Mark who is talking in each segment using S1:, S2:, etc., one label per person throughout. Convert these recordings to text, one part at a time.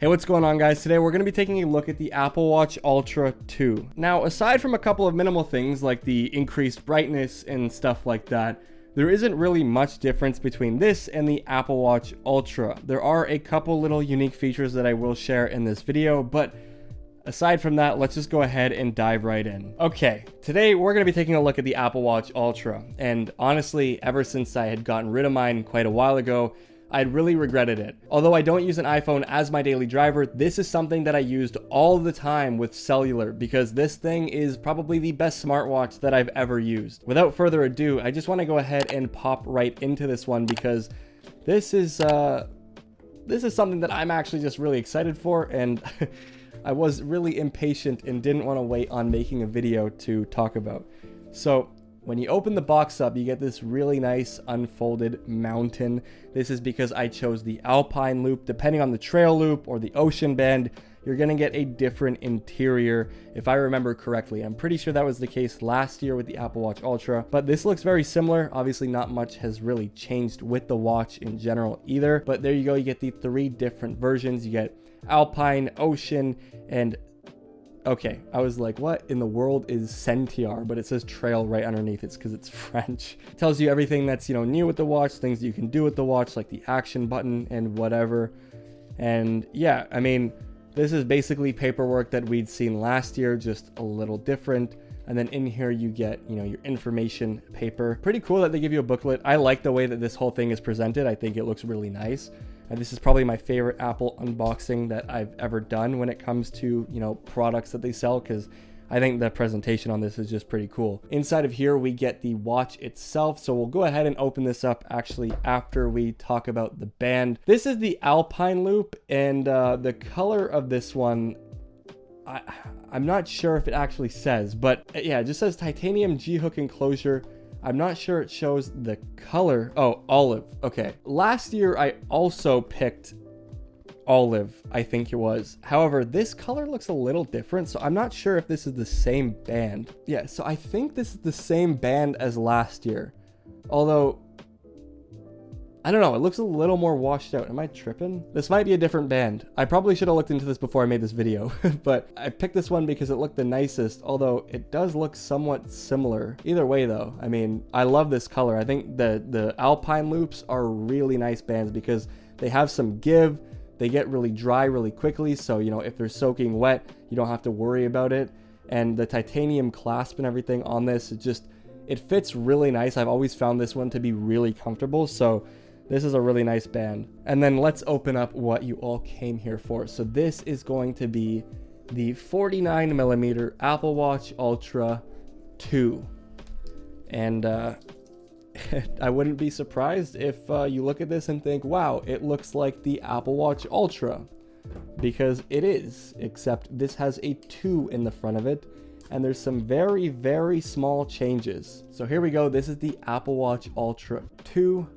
S1: Hey, what's going on, guys? Today we're going to be taking a look at the Apple Watch Ultra 2. Now, aside from a couple of minimal things like the increased brightness and stuff like that, there isn't really much difference between this and the Apple Watch Ultra. There are a couple little unique features that I will share in this video, but aside from that, let's just go ahead and dive right in. Okay, today we're going to be taking a look at the Apple Watch Ultra, and honestly, ever since I had gotten rid of mine quite a while ago, I'd really regretted it. Although I don't use an iPhone as my daily driver, this is something that I used all the time with cellular because this thing is probably the best smartwatch that I've ever used. Without further ado, I just want to go ahead and pop right into this one because this is something that I'm actually just really excited for, and I was really impatient and didn't want to wait on making a video to talk about. So when you open the box up, you get this really nice unfolded mountain. This is because I chose the Alpine loop. Depending on the trail loop or the ocean band, you're going to get a different interior, if I remember correctly. I'm pretty sure that was the case last year with the Apple Watch Ultra, but this looks very similar. Obviously, not much has really changed with the watch in general either, but there you go. You get the three different versions. You get Alpine, Ocean, and okay, I was like, what in the world is Sentier? But it says trail right underneath. It's because it's French. It tells you everything that's, new with the watch, things you can do with the watch, like the action button and whatever. And yeah, I mean, this is basically paperwork that we'd seen last year, just a little different. And then in here you get, your information paper. Pretty cool that they give you a booklet. I like the way that this whole thing is presented. I think it looks really nice. And this is probably my favorite Apple unboxing that I've ever done when it comes to, products that they sell, because I think the presentation on this is just pretty cool. Inside of here, we get the watch itself. So we'll go ahead and open this up actually after we talk about the band. This is the Alpine loop, and the color of this one, I'm not sure if it actually says, but yeah, it just says titanium G-hook enclosure. I'm not sure it shows the color. Oh, olive. Okay. Last year, I also picked olive, I think it was. However, this color looks a little different, so I'm not sure if this is the same band. Yeah, so I think this is the same band as last year. Although, I don't know, it looks a little more washed out. Am I tripping? This might be a different band. I probably should have looked into this before I made this video, but I picked this one because it looked the nicest, although it does look somewhat similar. Either way though, I mean, I love this color. I think the Alpine loops are really nice bands because they have some give. They get really dry really quickly, so if they're soaking wet, you don't have to worry about it. And the titanium clasp and everything on this, it fits really nice. I've always found this one to be really comfortable, so this is a really nice band. And then let's open up what you all came here for. So this is going to be the 49mm Apple Watch Ultra 2. And I wouldn't be surprised if you look at this and think, wow, it looks like the Apple Watch Ultra. Because it is, except this has a 2 in the front of it. And there's some very, very small changes. So here we go. This is the Apple Watch Ultra 2.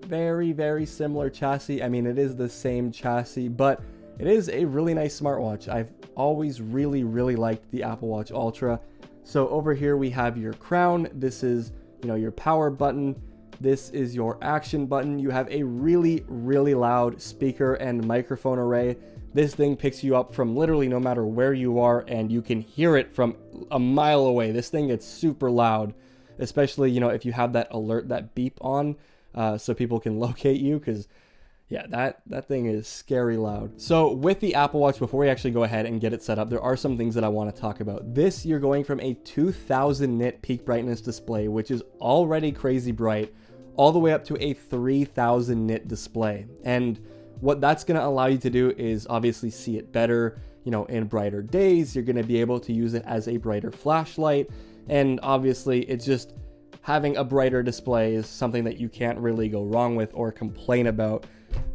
S1: Very, very similar chassis. I mean, it is the same chassis, but it is a really nice smartwatch. I've always really, really liked the Apple Watch Ultra. So over here we have your crown. This is, your power button. This is your action button. You have a really, really loud speaker and microphone array. This thing picks you up from literally no matter where you are, and you can hear it from a mile away. This thing gets super loud, especially, if you have that alert, that beep on. So people can locate you, because yeah, that thing is scary loud. So with the Apple Watch, before we actually go ahead and get it set up, there are some things that I want to talk about. This, you're going from a 2000 nit peak brightness display, which is already crazy bright, all the way up to a 3000 nit display. And what that's going to allow you to do is obviously see it better, in brighter days. You're going to be able to use it as a brighter flashlight. And obviously it's just, having a brighter display is something that you can't really go wrong with or complain about.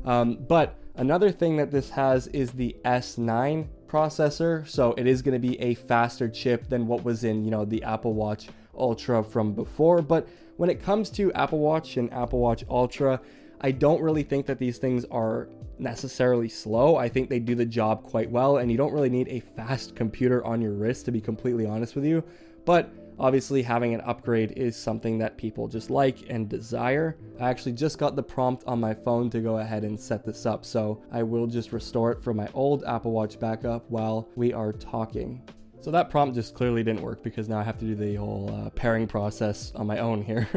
S1: But another thing that this has is the S9 processor. So it is going to be a faster chip than what was in, the Apple Watch Ultra from before. But when it comes to Apple Watch and Apple Watch Ultra, I don't really think that these things are necessarily slow. I think they do the job quite well, and you don't really need a fast computer on your wrist, to be completely honest with you. But Obviously, having an upgrade is something that people just like and desire. I actually just got the prompt on my phone to go ahead and set this up, so I will just restore it from my old Apple Watch backup while we are talking. So that prompt just clearly didn't work because now I have to do the whole pairing process on my own here.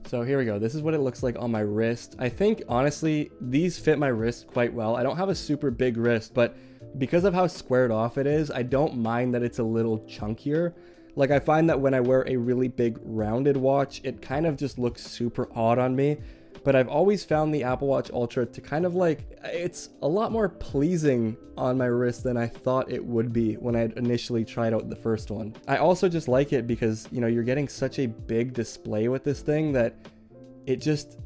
S1: So here we go. This is what it looks like on my wrist. I think, honestly, these fit my wrist quite well. I don't have a super big wrist, but because of how squared off it is, I don't mind that it's a little chunkier. Like, I find that when I wear a really big rounded watch, it kind of just looks super odd on me. But I've always found the Apple Watch Ultra to kind of like, it's a lot more pleasing on my wrist than I thought it would be when I initially tried out the first one. I also just like it because, you know, you're getting such a big display with this thing that it just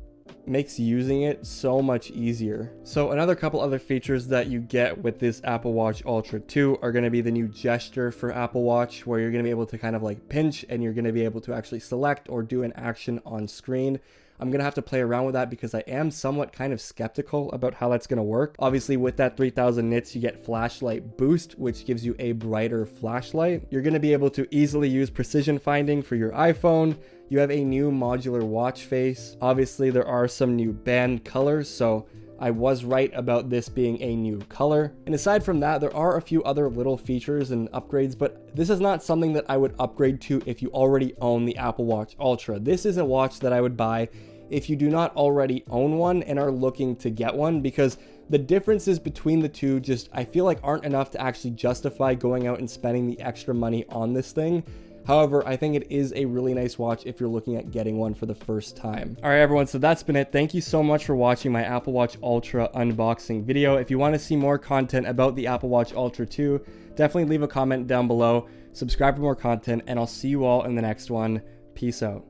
S1: makes using it so much easier. So another couple other features that you get with this Apple Watch Ultra 2 are going to be the new gesture for Apple Watch, where you're going to be able to kind of like pinch and you're going to be able to actually select or do an action on screen. I'm going to have to play around with that because I am somewhat kind of skeptical about how that's going to work. Obviously, with that 3000 nits, you get flashlight boost, which gives you a brighter flashlight. You're going to be able to easily use precision finding for your iPhone. You have a new modular watch face. Obviously, there are some new band colors, so I was right about this being a new color. And aside from that, there are a few other little features and upgrades, but this is not something that I would upgrade to if you already own the Apple Watch Ultra. This is a watch that I would buy if you do not already own one and are looking to get one, because the differences between the two just, I feel like, aren't enough to actually justify going out and spending the extra money on this thing. However, I think it is a really nice watch if you're looking at getting one for the first time. All right, everyone, so that's been it. Thank you so much for watching my Apple Watch Ultra unboxing video. If you want to see more content about the Apple Watch Ultra 2, definitely leave a comment down below, subscribe for more content, and I'll see you all in the next one. Peace out.